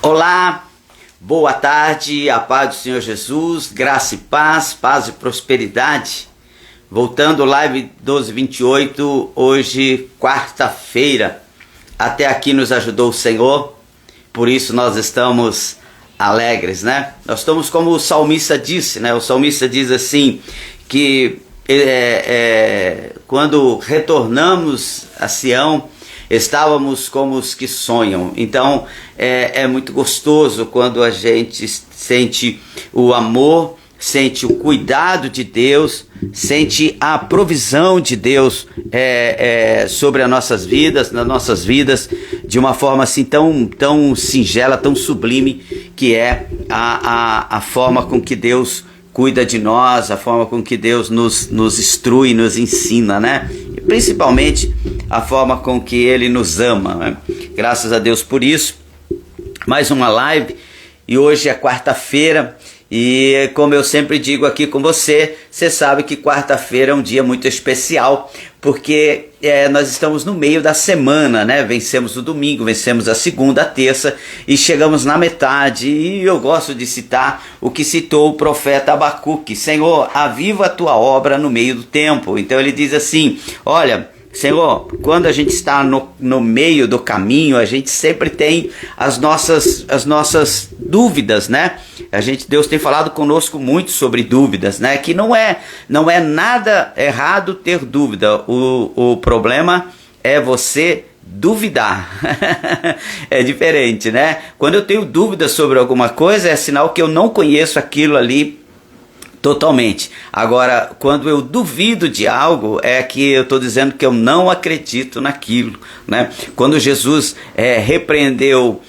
Olá, boa tarde, a paz do Senhor Jesus, graça e paz, paz e prosperidade. Voltando, live 12:28, hoje, quarta-feira. Até aqui nos ajudou o Senhor, por isso nós estamos alegres, né? Nós estamos como o salmista disse, né? O salmista diz assim, que quando retornamos a Sião, estávamos como os que sonham. Então é muito gostoso quando a gente sente o amor, sente o cuidado de Deus, sente a provisão de Deus sobre as nossas vidas, nas nossas vidas, de uma forma assim tão singela, tão sublime, que é a forma com que Deus cuida de nós, a forma com que Deus nos instrui, nos ensina, né? E principalmente a forma com que Ele nos ama, né? Graças a Deus por isso. Mais uma live, e hoje é quarta-feira, e como eu sempre digo aqui com você, você sabe que quarta-feira é um dia muito especial, porque nós estamos no meio da semana, né? Vencemos o domingo, vencemos a segunda, a terça e chegamos na metade. E eu gosto de citar o que citou o profeta Abacuque: Senhor, aviva a tua obra no meio do tempo. Então ele diz assim: olha, Senhor, quando a gente está no meio do caminho, a gente sempre tem as nossas dúvidas, né? Deus tem falado conosco muito sobre dúvidas, né? Que não é nada errado ter dúvida. O problema é você duvidar. É diferente, né? Quando eu tenho dúvidas sobre alguma coisa, é sinal que eu não conheço aquilo ali totalmente. Agora, quando eu duvido de algo, é que eu estou dizendo que eu não acredito naquilo, né? Quando Jesus repreendeu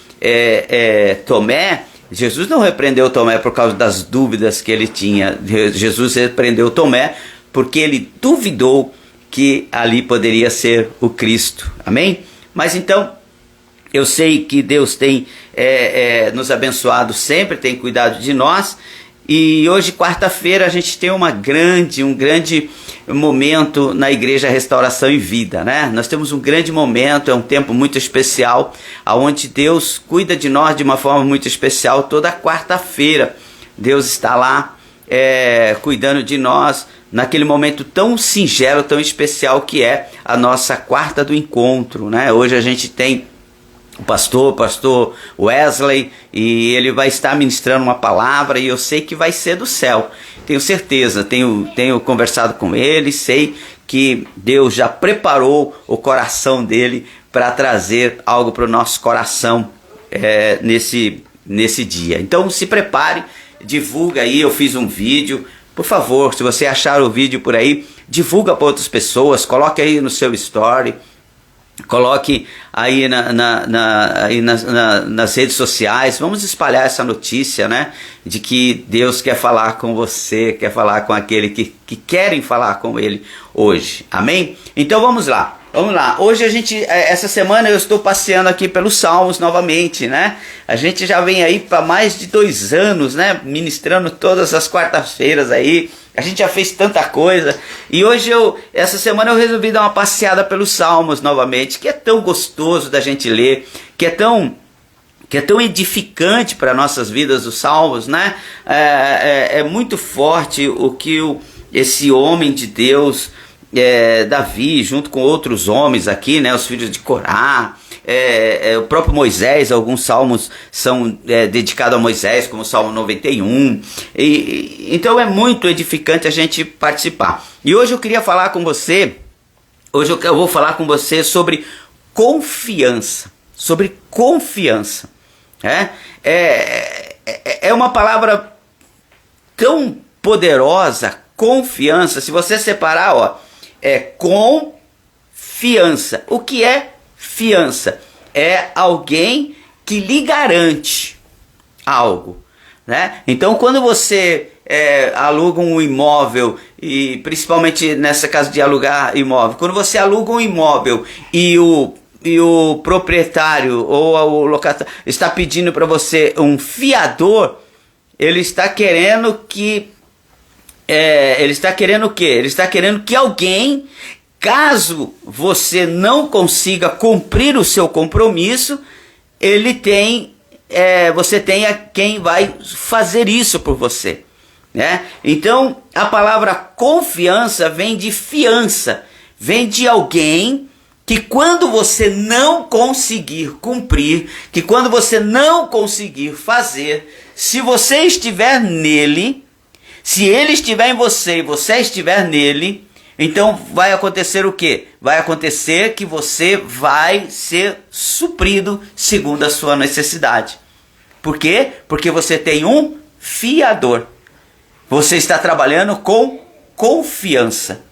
Tomé, Jesus não repreendeu Tomé por causa das dúvidas que ele tinha. Jesus repreendeu Tomé porque ele duvidou que ali poderia ser o Cristo. Amém? Mas então, eu sei que Deus tem nos abençoado sempre, tem cuidado de nós. E hoje, quarta-feira, a gente tem um grande momento na Igreja Restauração e Vida, né? Nós temos um grande momento, é um tempo muito especial, onde Deus cuida de nós de uma forma muito especial. Toda quarta-feira, Deus está lá cuidando de nós, naquele momento tão singelo, tão especial que é a nossa quarta do encontro, né? Hoje a gente tem o pastor Wesley, e ele vai estar ministrando uma palavra, e eu sei que vai ser do céu, tenho certeza, tenho conversado com ele, sei que Deus já preparou o coração dele para trazer algo para o nosso coração nesse dia. Então se prepare, divulga aí. Eu fiz um vídeo, por favor, se você achar o vídeo por aí, divulga para outras pessoas, coloque aí no seu story, coloque aí nas redes sociais. Vamos espalhar essa notícia, né? De que Deus quer falar com você, quer falar com aquele que querem falar com Ele hoje. Amém? Então vamos lá. Hoje essa semana eu estou passeando aqui pelos Salmos novamente, né? A gente já vem aí para mais de 2 anos, né? Ministrando todas as quartas-feiras aí. A gente já fez tanta coisa, e hoje essa semana eu resolvi dar uma passeada pelos Salmos novamente, que é tão gostoso da gente ler, que é tão edificante para nossas vidas os Salmos, né? É muito forte o que esse homem de Deus, Davi, junto com outros homens aqui, né? Os filhos de Corá, o próprio Moisés, alguns salmos são dedicados a Moisés, como o Salmo 91, então é muito edificante a gente participar. E hoje eu queria falar com você, eu vou falar com você sobre confiança, é uma palavra tão poderosa, confiança. Se você separar, confiança. O que é fiança? É alguém que lhe garante algo, né? Então, quando você aluga um imóvel, e principalmente nessa casa de alugar imóvel, quando você aluga um imóvel e o proprietário ou o locatário está pedindo para você um fiador, ele está querendo que ele está querendo o quê? Ele está querendo que alguém, caso você não consiga cumprir o seu compromisso, ele tem você tenha quem vai fazer isso por você, né? Então, a palavra confiança vem de fiança, vem de alguém que quando você não conseguir cumprir, que quando você não conseguir fazer, se você estiver nele, se ele estiver em você e você estiver nele, então vai acontecer o quê? Vai acontecer que você vai ser suprido segundo a sua necessidade. Por quê? Porque você tem um fiador. Você está trabalhando com confiança.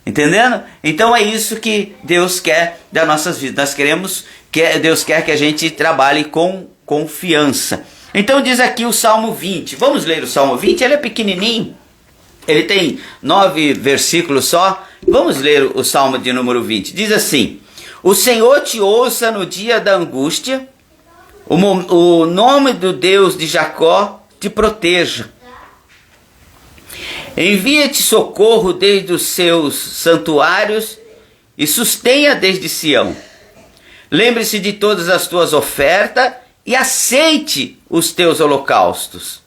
Entendendo? Então é isso que Deus quer das nossas vidas. Deus quer que a gente trabalhe com confiança. Então diz aqui o Salmo 20. Vamos ler o Salmo 20? Ele é pequenininho. Ele tem 9 versículos só. Vamos ler o Salmo de número 20. Diz assim: o Senhor te ouça no dia da angústia. O nome do Deus de Jacó te proteja. Envia-te socorro desde os seus santuários e sustenha desde Sião. Lembre-se de todas as tuas ofertas e aceite os teus holocaustos.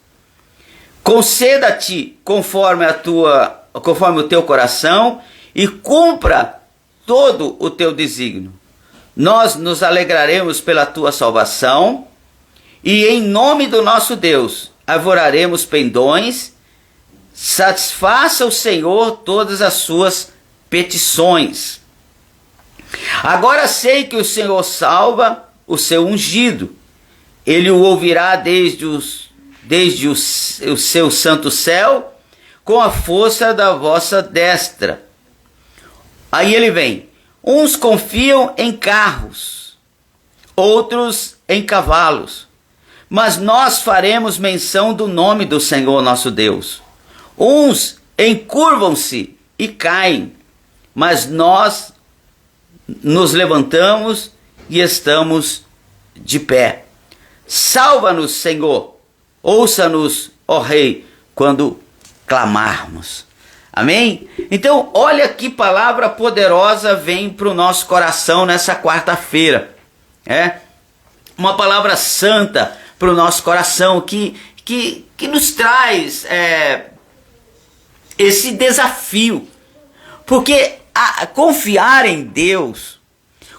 Conceda-te conforme o teu coração e cumpra todo o teu desígnio. Nós nos alegraremos pela tua salvação e em nome do nosso Deus arvoraremos pendões. Satisfaça o Senhor todas as suas petições. Agora sei que o Senhor salva o seu ungido. Ele o ouvirá desde o seu santo céu, com a força da vossa destra. Aí ele vem. Uns confiam em carros, outros em cavalos. Mas nós faremos menção do nome do Senhor nosso Deus. Uns encurvam-se e caem, mas nós nos levantamos e estamos de pé. Salva-nos, Senhor, ouça-nos, ó Rei, quando clamarmos. Amém? Então, olha que palavra poderosa vem para o nosso coração nessa quarta-feira. Uma palavra santa para o nosso coração que nos traz esse desafio. Porque confiar em Deus,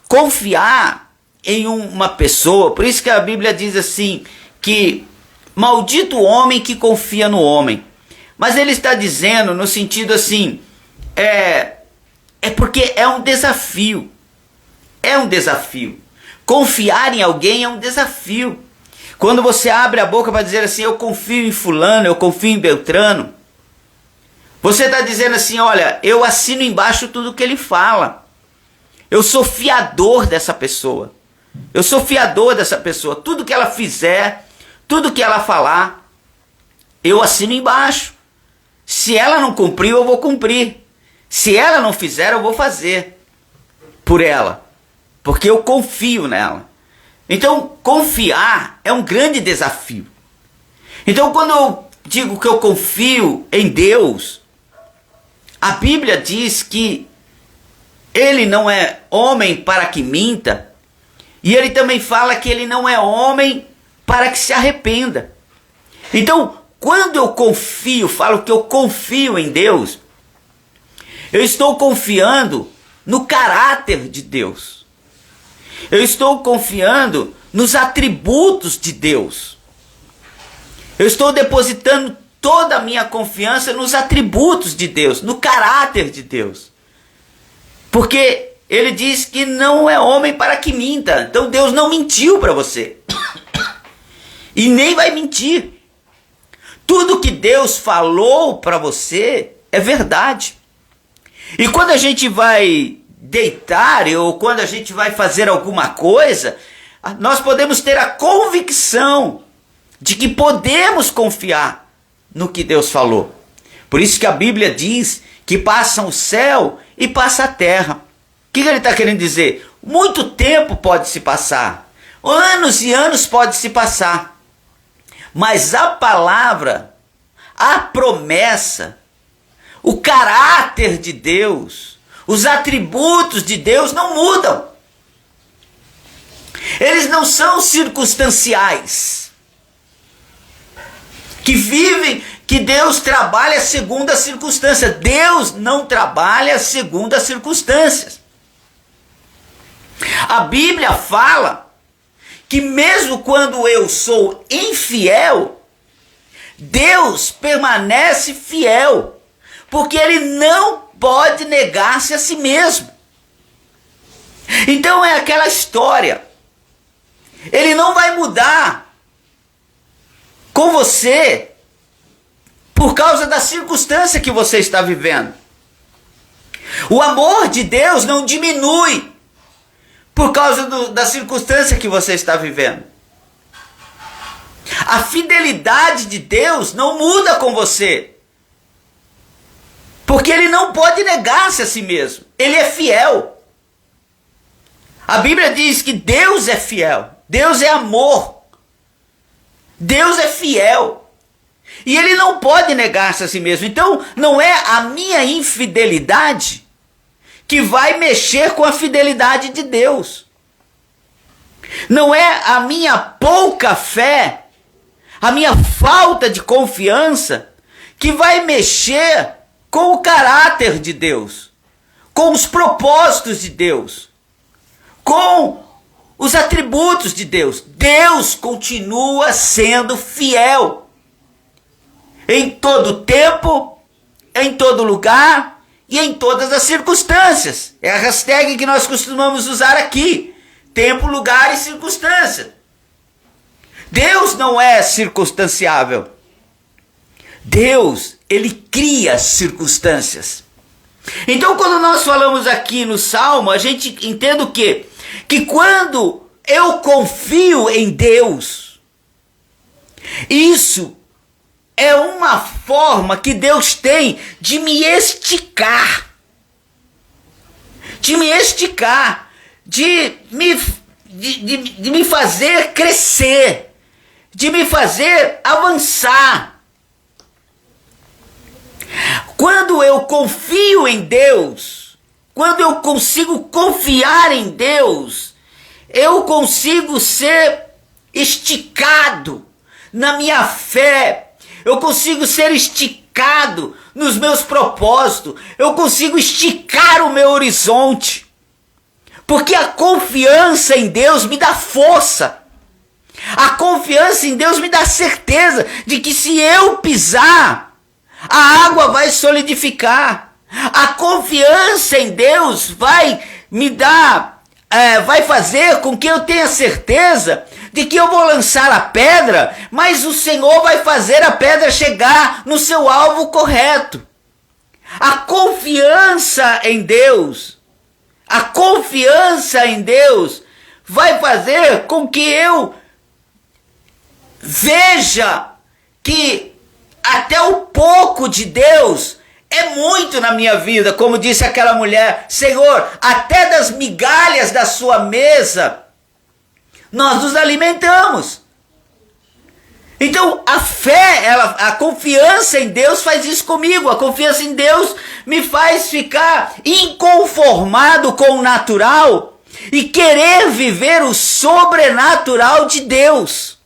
confiar em uma pessoa, por isso que a Bíblia diz assim, que maldito o homem que confia no homem. Mas ele está dizendo no sentido assim, porque é um desafio. É um desafio. Confiar em alguém é um desafio. Quando você abre a boca para dizer assim, eu confio em fulano, eu confio em Beltrano, você está dizendo assim, olha, eu assino embaixo tudo que ele fala. Eu sou fiador dessa pessoa. Eu sou fiador dessa pessoa. Tudo que ela fizer, tudo que ela falar, eu assino embaixo. Se ela não cumprir, eu vou cumprir. Se ela não fizer, eu vou fazer por ela. Porque eu confio nela. Então, confiar é um grande desafio. Então, quando eu digo que eu confio em Deus, a Bíblia diz que ele não é homem para que minta, e ele também fala que ele não é homem para que se arrependa. Então, quando eu confio, falo que eu confio em Deus, eu estou confiando no caráter de Deus. Eu estou confiando nos atributos de Deus. Eu estou depositando toda a minha confiança nos atributos de Deus, no caráter de Deus. Porque ele diz que não é homem para que minta. Então Deus não mentiu para você. E nem vai mentir. Tudo que Deus falou para você é verdade. E quando a gente vai deitar ou quando a gente vai fazer alguma coisa, nós podemos ter a convicção de que podemos confiar no que Deus falou. Por isso que a Bíblia diz que passa o céu e passa a terra. O que ele está querendo dizer? Muito tempo pode se passar. Anos e anos pode se passar. Mas a palavra, a promessa, o caráter de Deus, os atributos de Deus não mudam. Eles não são circunstanciais, que vivem, que Deus trabalha segundo as circunstâncias. Deus não trabalha segundo as circunstâncias. A Bíblia fala que mesmo quando eu sou infiel, Deus permanece fiel, porque Ele não pode negar-se a si mesmo. Então é aquela história, Ele não vai mudar com você por causa da circunstância que você está vivendo. O amor de Deus não diminui por causa da circunstância que você está vivendo. A fidelidade de Deus não muda com você, porque Ele não pode negar-se a si mesmo. Ele é fiel. A Bíblia diz que Deus é fiel, Deus é amor, Deus é fiel, e Ele não pode negar-se a si mesmo. Então não é a minha infidelidade que vai mexer com a fidelidade de Deus. Não é a minha pouca fé, a minha falta de confiança que vai mexer com o caráter de Deus, com os propósitos de Deus, com os atributos de Deus. Deus continua sendo fiel em todo tempo, em todo lugar e em todas as circunstâncias. É a hashtag que nós costumamos usar aqui: tempo, lugar e circunstância. Deus não é circunstanciável. Deus, Ele cria circunstâncias. Então, quando nós falamos aqui no Salmo, a gente entende o quê? Que quando eu confio em Deus, isso é uma forma que Deus tem de me esticar. De me esticar, de me fazer crescer, de me fazer avançar. Quando eu confio em Deus, quando eu consigo confiar em Deus, eu consigo ser esticado na minha fé, eu consigo ser esticado nos meus propósitos, eu consigo esticar o meu horizonte, porque a confiança em Deus me dá força. A confiança em Deus me dá certeza de que se eu pisar, a água vai solidificar. A confiança em Deus vai me dar, vai fazer com que eu tenha certeza de que eu vou lançar a pedra, mas o Senhor vai fazer a pedra chegar no seu alvo correto. A confiança em Deus, vai fazer com que eu veja que até o pouco de Deus é muito na minha vida. Como disse aquela mulher: Senhor, até das migalhas da sua mesa nós nos alimentamos. Então a fé, a confiança em Deus faz isso comigo. A confiança em Deus me faz ficar inconformado com o natural e querer viver o sobrenatural de Deus.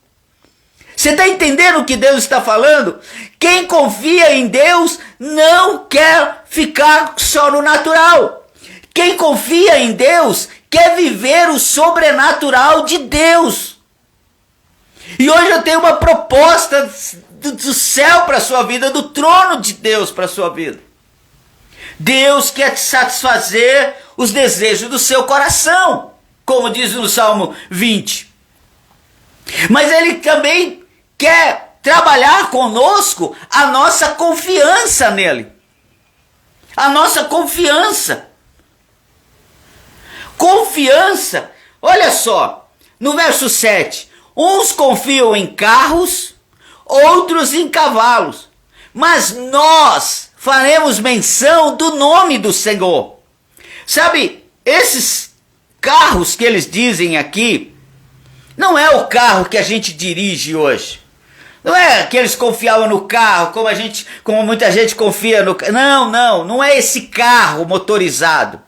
Você está entendendo o que Deus está falando? Quem confia em Deus não quer ficar só no natural. Quem confia em Deus quer viver o sobrenatural de Deus. E hoje eu tenho uma proposta do céu para a sua vida, do trono de Deus para a sua vida. Deus quer te satisfazer os desejos do seu coração, como diz no Salmo 20. Mas Ele também quer trabalhar conosco a nossa confiança nele. A nossa confiança. Confiança, olha só, no verso 7. Uns confiam em carros, outros em cavalos, mas nós faremos menção do nome do Senhor. Sabe, esses carros que eles dizem aqui, não é o carro que a gente dirige hoje. Não é que eles confiavam no carro, como muita gente confia no carro. Não é esse carro motorizado.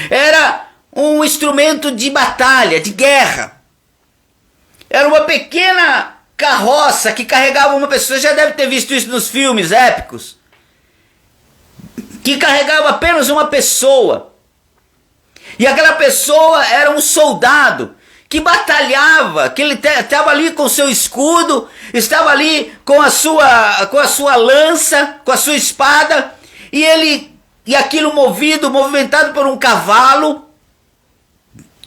Era um instrumento de batalha, de guerra. Era uma pequena carroça que carregava uma pessoa. Você já deve ter visto isso nos filmes épicos. Que carregava apenas uma pessoa. E aquela pessoa era um soldado que batalhava, que ele estava ali com seu escudo, estava ali com a sua lança, com a sua espada, e aquilo movimentado por um cavalo,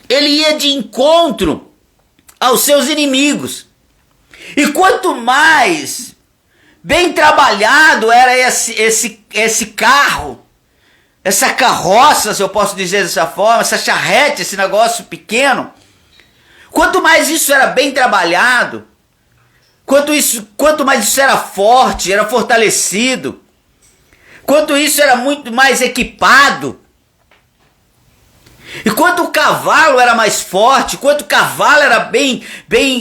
ele ia de encontro aos seus inimigos. E quanto mais bem trabalhado era esse carro, essa carroça, se eu posso dizer dessa forma, essa charrete, esse negócio pequeno, quanto mais isso era bem trabalhado, quanto mais isso era forte, era fortalecido, quanto isso era muito mais equipado, e quanto o cavalo era mais forte, quanto o cavalo era bem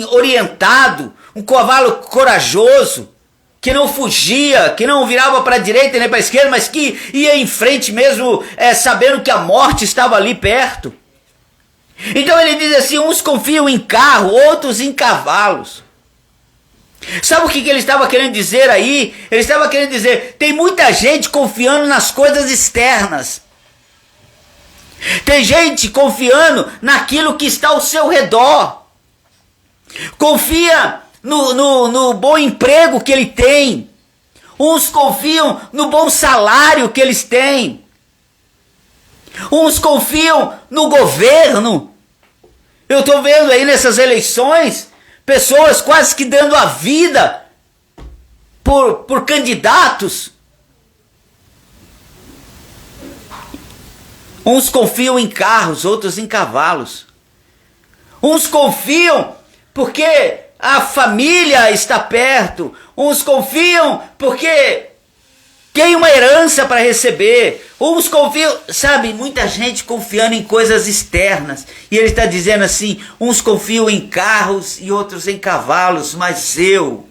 orientado, um cavalo corajoso, que não fugia, que não virava para a direita nem para a esquerda, mas que ia em frente mesmo, sabendo que a morte estava ali perto. Então ele diz assim, uns confiam em carro, outros em cavalos. Sabe o que ele estava querendo dizer aí? Ele estava querendo dizer, tem muita gente confiando nas coisas externas. Tem gente confiando naquilo que está ao seu redor. Confia no bom emprego que ele tem. Uns confiam no bom salário que eles têm. Uns confiam no governo. Eu estou vendo aí nessas eleições pessoas quase que dando a vida por candidatos. Uns confiam em carros, outros em cavalos. Uns confiam porque a família está perto. Uns confiam porque tem uma herança para receber. Uns confiam, sabe, muita gente confiando em coisas externas. E ele está dizendo assim, uns confiam em carros e outros em cavalos, mas eu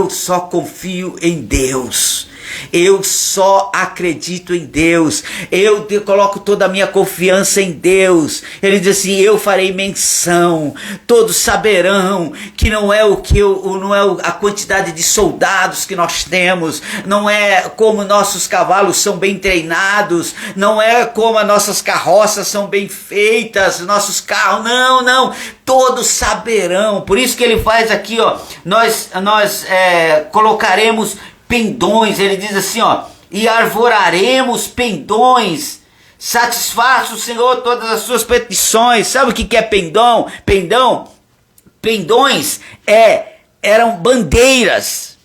só confio em Deus. Eu só acredito em Deus. Eu coloco toda a minha confiança em Deus. Ele diz assim, eu farei menção. Todos saberão que não é a quantidade de soldados que nós temos, não é como nossos cavalos são bem treinados, não é como as nossas carroças são bem feitas, nossos carros, não. Todos saberão. Por isso que ele faz aqui, ó, nós colocaremos pendões, ele diz assim, ó, e arvoraremos pendões, satisfaça o Senhor todas as suas petições. Sabe o que é pendão? Pendões eram bandeiras.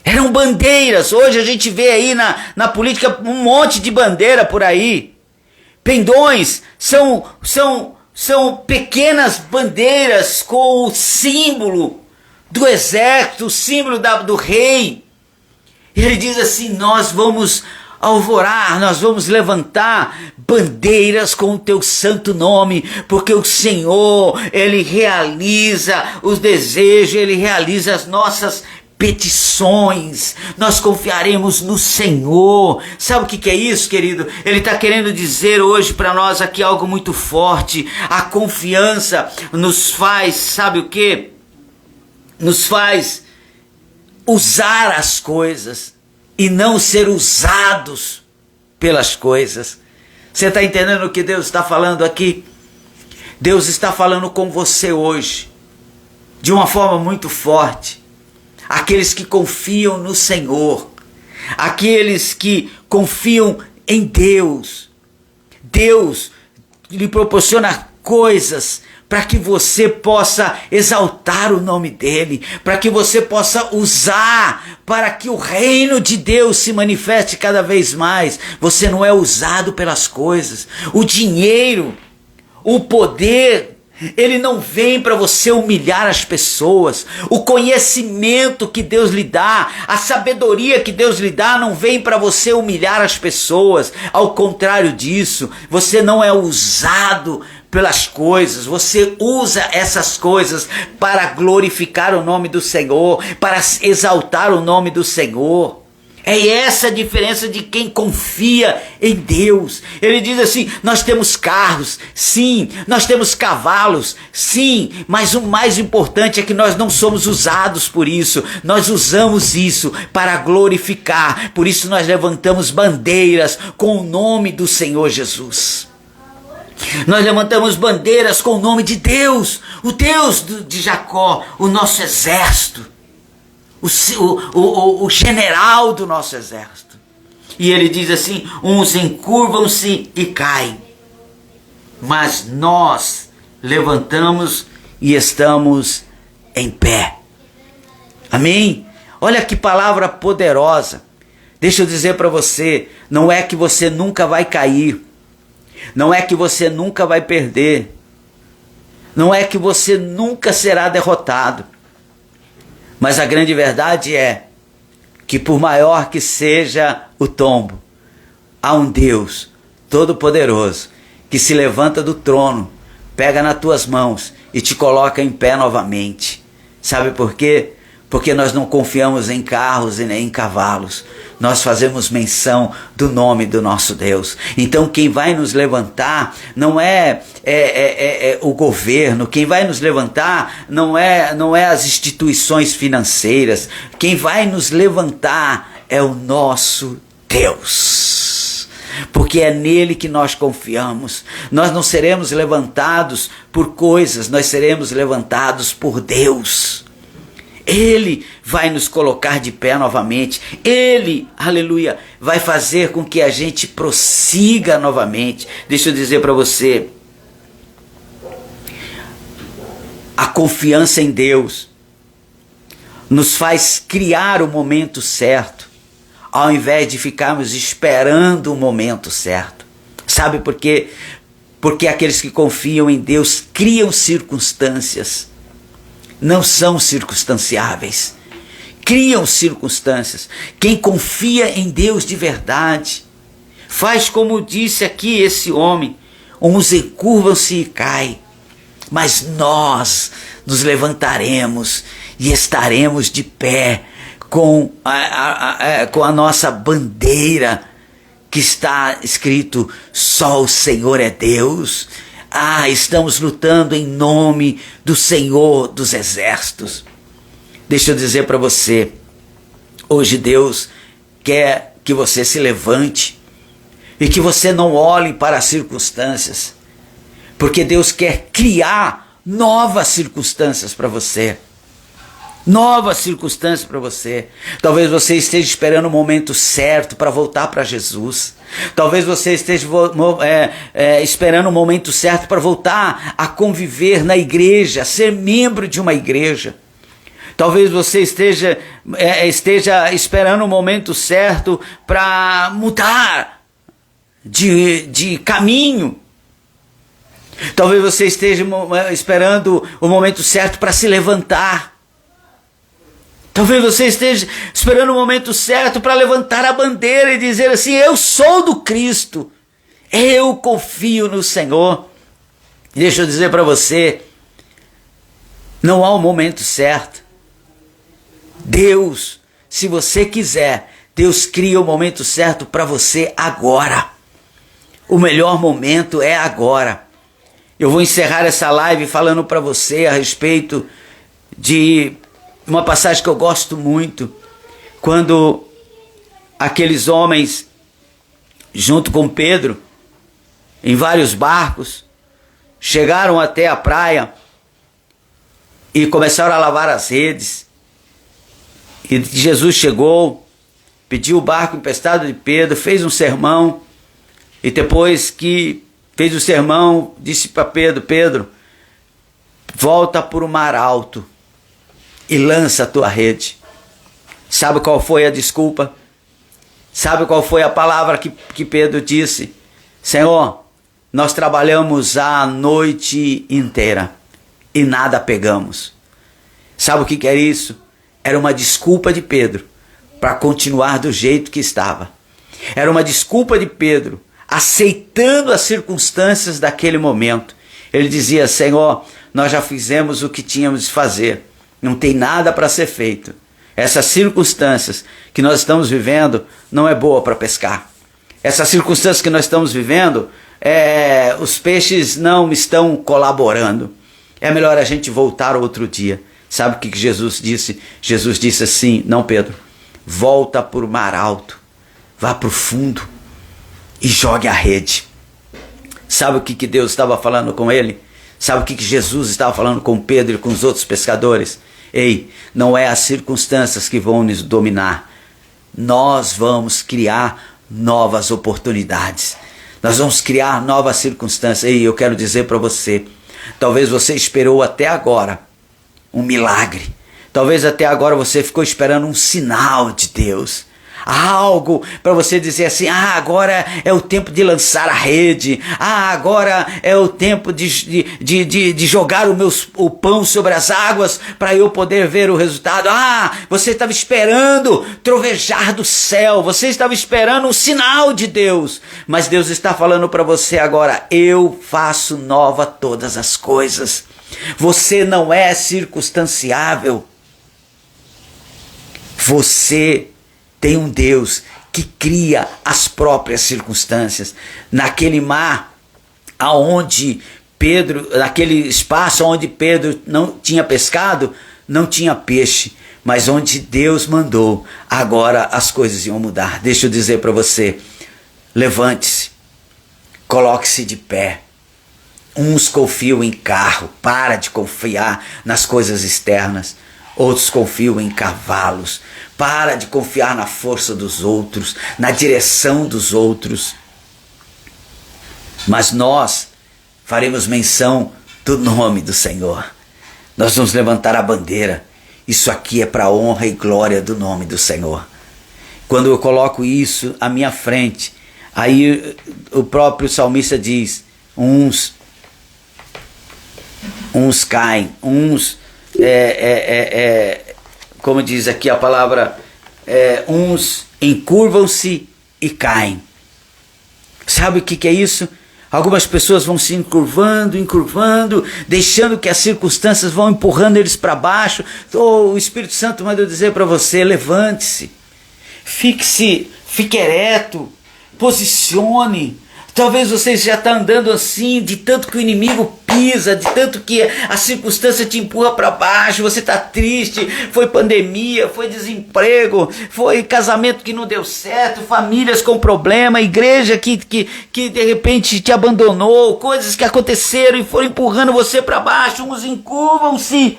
Eram bandeiras. Hoje a gente vê aí na política um monte de bandeira por aí. Pendões são pequenas bandeiras com o símbolo do exército, o símbolo do rei. Ele diz assim, nós vamos alvorar, nós vamos levantar bandeiras com o teu santo nome, porque o Senhor, ele realiza os desejos, ele realiza as nossas petições. Nós confiaremos no Senhor. Sabe o que é isso, querido? Ele está querendo dizer hoje para nós aqui algo muito forte. A confiança nos faz, sabe o que? Nos faz usar as coisas e não ser usados pelas coisas. Você está entendendo o que Deus está falando aqui? Deus está falando com você hoje de uma forma muito forte. Aqueles que confiam no Senhor, aqueles que confiam em Deus. Deus lhe proporciona coisas para que você possa exaltar o nome dele, para que você possa usar, para que o reino de Deus se manifeste cada vez mais. Você não é usado pelas coisas. O dinheiro, o poder, ele não vem para você humilhar as pessoas. O conhecimento que Deus lhe dá, a sabedoria que Deus lhe dá, não vem para você humilhar as pessoas. Ao contrário disso, você não é usado pelas coisas, você usa essas coisas para glorificar o nome do Senhor, para exaltar o nome do Senhor. É essa a diferença de quem confia em Deus. Ele diz assim: nós temos carros, sim, nós temos cavalos, sim, mas o mais importante é que nós não somos usados por isso. Nós usamos isso para glorificar. Por isso nós levantamos bandeiras com o nome do Senhor Jesus. Nós levantamos bandeiras com o nome de Deus, o Deus de Jacó, o nosso exército. O general do nosso exército. E ele diz assim: uns encurvam-se e caem, mas nós levantamos e estamos em pé. Amém? Olha que palavra poderosa. Deixa eu dizer para você, não é que você nunca vai cair, não é que você nunca vai perder, não é que você nunca será derrotado. Mas a grande verdade é que por maior que seja o tombo, há um Deus todo-poderoso que se levanta do trono, pega nas tuas mãos e te coloca em pé novamente. Sabe por quê? Porque nós não confiamos em carros e nem em cavalos. Nós fazemos menção do nome do nosso Deus. Então quem vai nos levantar não é o governo. Quem vai nos levantar não é as instituições financeiras. Quem vai nos levantar é o nosso Deus. Porque é nele que nós confiamos. Nós não seremos levantados por coisas, nós seremos levantados por Deus. Ele vai nos colocar de pé novamente. Ele, aleluia, vai fazer com que a gente prossiga novamente. Deixa eu dizer para você, a confiança em Deus nos faz criar o momento certo, ao invés de ficarmos esperando o momento certo. Sabe por quê? Porque aqueles que confiam em Deus criam circunstâncias. Não são circunstanciáveis, criam circunstâncias. Quem confia em Deus de verdade faz como disse aqui esse homem: uns encurvam-se e caem, mas nós nos levantaremos e estaremos de pé com a nossa bandeira que está escrito: só o Senhor é Deus. Estamos lutando em nome do Senhor dos Exércitos. Deixa eu dizer para você, hoje Deus quer que você se levante e que você não olhe para as circunstâncias, porque Deus quer criar novas circunstâncias para você. Novas circunstâncias para você. Talvez você esteja esperando o momento certo para voltar para Jesus. Talvez você esteja esperando o momento certo para voltar a conviver na igreja, a ser membro de uma igreja. Talvez você esteja esperando o momento certo para mudar de caminho. Talvez você esteja esperando o momento certo para se levantar. Talvez você esteja esperando o momento certo para levantar a bandeira e dizer assim: eu sou do Cristo, eu confio no Senhor. Deixa eu dizer para você, não há um momento certo. Deus, se você quiser, Deus cria o momento certo para você agora. O melhor momento é agora. Eu vou encerrar essa live falando para você a respeito de uma passagem que eu gosto muito, quando aqueles homens, junto com Pedro, em vários barcos, chegaram até a praia e começaram a lavar as redes. E Jesus chegou, pediu o barco emprestado de Pedro, fez um sermão, e depois que fez o sermão, disse para Pedro: Pedro, volta para o mar alto e lança a tua rede. Sabe qual foi a desculpa? Sabe qual foi a palavra que Pedro disse? Senhor, nós trabalhamos a noite inteira e nada pegamos. Sabe o que era isso? Era uma desculpa de Pedro para continuar do jeito que estava. Era uma desculpa de Pedro aceitando as circunstâncias daquele momento. Ele dizia: Senhor, nós já fizemos o que tínhamos de fazer. Não tem nada para ser feito. Essas circunstâncias que nós estamos vivendo não é boa para pescar. Essas circunstâncias que nós estamos vivendo, os peixes não estão colaborando. É melhor a gente voltar outro dia. Sabe o que Jesus disse? Jesus disse assim: não, Pedro, volta para o mar alto, vá para o fundo e jogue a rede. Sabe o que Deus estava falando com ele? Sabe o que Jesus estava falando com Pedro e com os outros pescadores? Ei, não é as circunstâncias que vão nos dominar. Nós vamos criar novas oportunidades. Nós vamos criar novas circunstâncias. Ei, eu quero dizer para você, talvez você esperou até agora um milagre. Talvez até agora você ficou esperando um sinal de Deus. Algo para você dizer assim: agora é o tempo de lançar a rede, agora é o tempo de jogar o pão sobre as águas para eu poder ver o resultado. Você estava esperando trovejar do céu, você estava esperando um sinal de Deus, mas Deus está falando para você agora: eu faço nova todas as coisas. Você não é circunstanciável, você tem um Deus que cria as próprias circunstâncias. Naquele mar, naquele espaço onde Pedro não tinha pescado, não tinha peixe, mas onde Deus mandou, agora as coisas iam mudar. Deixa eu dizer para você, levante-se, coloque-se de pé. Uns confiam em carro, para de confiar nas coisas externas. Outros confiam em cavalos. Para de confiar na força dos outros, na direção dos outros. Mas nós faremos menção do nome do Senhor. Nós vamos levantar a bandeira. Isso aqui é para a honra e glória do nome do Senhor. Quando eu coloco isso à minha frente, aí o próprio salmista diz: uns caem, como diz aqui a palavra, uns encurvam-se e caem. Sabe o que é isso? Algumas pessoas vão se encurvando, deixando que as circunstâncias vão empurrando eles para baixo. O Espírito Santo manda eu dizer para você: levante-se, fique ereto, posicione. Talvez você já está andando assim, de tanto que o inimigo pisa, de tanto que a circunstância te empurra para baixo, você está triste, foi pandemia, foi desemprego, foi casamento que não deu certo, famílias com problema, igreja que de repente te abandonou, coisas que aconteceram e foram empurrando você para baixo, uns encurvam-se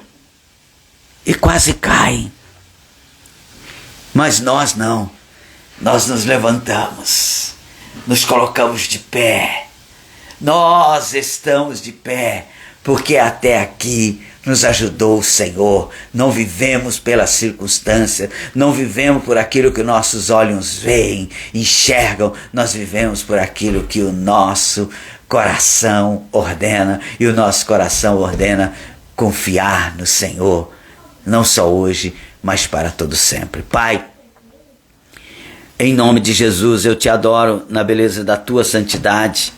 e quase caem. Mas nós não, nós nos levantamos. Nos colocamos de pé. Nós estamos de pé, porque até aqui nos ajudou o Senhor. Não vivemos pela circunstância, não vivemos por aquilo que nossos olhos veem, enxergam. Nós vivemos por aquilo que o nosso coração ordena. E o nosso coração ordena confiar no Senhor, não só hoje, mas para todo sempre. Pai, em nome de Jesus, eu te adoro na beleza da tua santidade.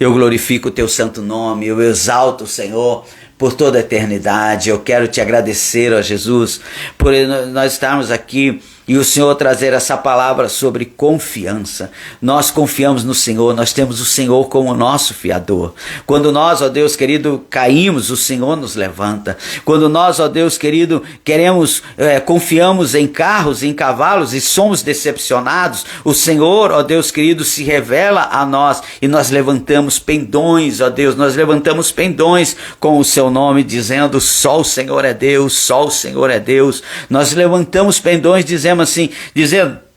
Eu glorifico o teu santo nome, eu exalto o Senhor por toda a eternidade. Eu quero te agradecer, ó Jesus, por nós estarmos aqui e o Senhor trazer essa palavra sobre confiança. Nós confiamos no Senhor, nós temos o Senhor como nosso fiador. Quando nós, ó Deus querido, caímos, o Senhor nos levanta. Quando nós, ó Deus querido, confiamos em carros, em cavalos e somos decepcionados, o Senhor, ó Deus querido, se revela a nós e nós levantamos pendões, ó Deus, nós levantamos pendões com o seu nome, dizendo: só o Senhor é Deus, só o Senhor é Deus. Nós levantamos pendões, dizendo: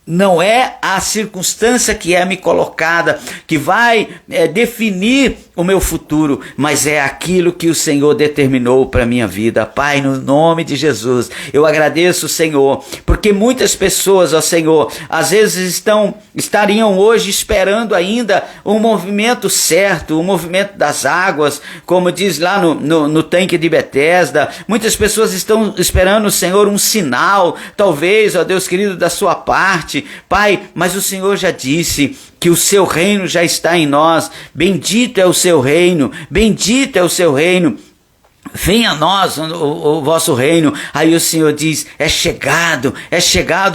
não é a circunstância que é me colocada que vai definir o meu futuro, mas é aquilo que o Senhor determinou para a minha vida. Pai, no nome de Jesus, eu agradeço, Senhor, porque muitas pessoas, ó Senhor, às vezes estariam hoje esperando ainda um movimento certo, o movimento das águas, como diz lá no tanque de Betesda. Muitas pessoas estão esperando, Senhor, um sinal, talvez, ó Deus querido, da sua parte, Pai, mas o Senhor já disse que o seu reino já está em nós. Bendito é o seu reino, bendito é o seu reino. venha a nós o vosso reino. Aí o Senhor diz, é chegado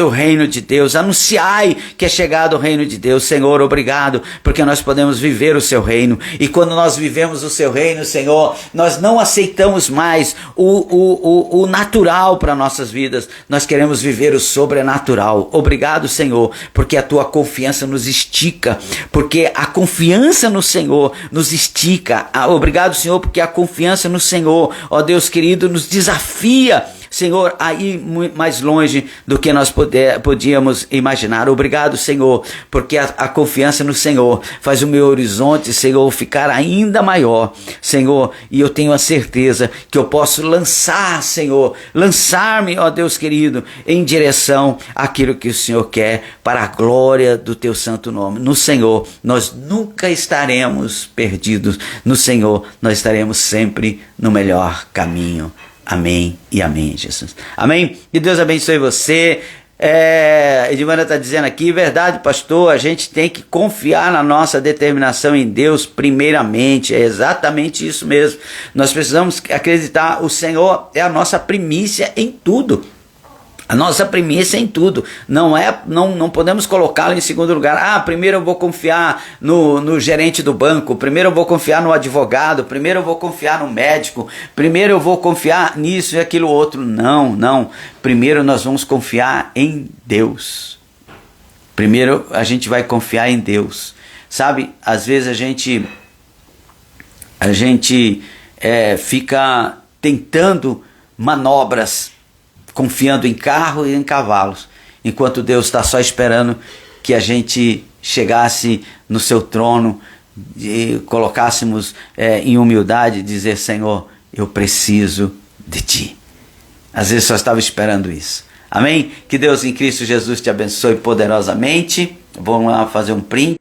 o reino de Deus. Anunciai que é chegado o reino de Deus. Senhor, obrigado, porque nós podemos viver o seu reino. E quando nós vivemos o seu reino, Senhor, nós não aceitamos mais o natural para nossas vidas. Nós queremos viver o sobrenatural. Obrigado, Senhor, porque a tua confiança nos estica, porque a confiança no Senhor nos estica. Obrigado, Senhor, porque a confiança no Senhor, ó Deus querido, nos desafia, Senhor, a ir mais longe do que nós podíamos imaginar. Obrigado, Senhor, porque a confiança no Senhor faz o meu horizonte, Senhor, ficar ainda maior, Senhor, e eu tenho a certeza que eu posso lançar, Senhor, lançar-me, ó Deus querido, em direção àquilo que o Senhor quer, para a glória do teu santo nome. No Senhor, nós nunca estaremos perdidos. No Senhor, nós estaremos sempre no melhor caminho. Amém e amém, Jesus. Amém? Que Deus abençoe você. Edmara está dizendo aqui, verdade, pastor, a gente tem que confiar na nossa determinação em Deus primeiramente. É exatamente isso mesmo. Nós precisamos acreditar, o Senhor é a nossa primícia em tudo. A nossa primícia em tudo. Não podemos colocá-lo em segundo lugar. Primeiro eu vou confiar no gerente do banco. Primeiro eu vou confiar no advogado. Primeiro eu vou confiar no médico. Primeiro eu vou confiar nisso e aquilo outro. Não. Primeiro nós vamos confiar em Deus. Primeiro a gente vai confiar em Deus. Sabe, às vezes a gente fica tentando manobras, confiando em carro e em cavalos, enquanto Deus está só esperando que a gente chegasse no seu trono e colocássemos em humildade e dizer, Senhor, eu preciso de ti. Às vezes só estava esperando isso. Amém? Que Deus em Cristo Jesus te abençoe poderosamente. Vamos lá fazer um print.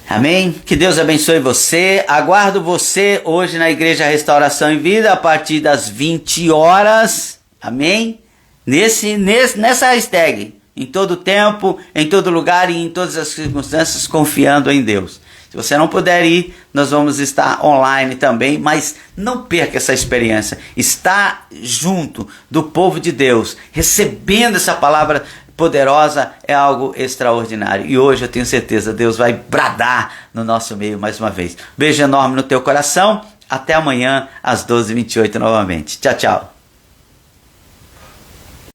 Amém? Que Deus abençoe você. Aguardo você hoje na Igreja Restauração em Vida a partir das 20 horas. Amém? Nessa hashtag. Em todo tempo, em todo lugar e em todas as circunstâncias, confiando em Deus. Se você não puder ir, nós vamos estar online também, mas não perca essa experiência. Estar junto do povo de Deus, recebendo essa palavra poderosa, é algo extraordinário. E hoje eu tenho certeza, Deus vai bradar no nosso meio mais uma vez. Beijo enorme no teu coração. Até amanhã, às 12h28 novamente. Tchau, tchau.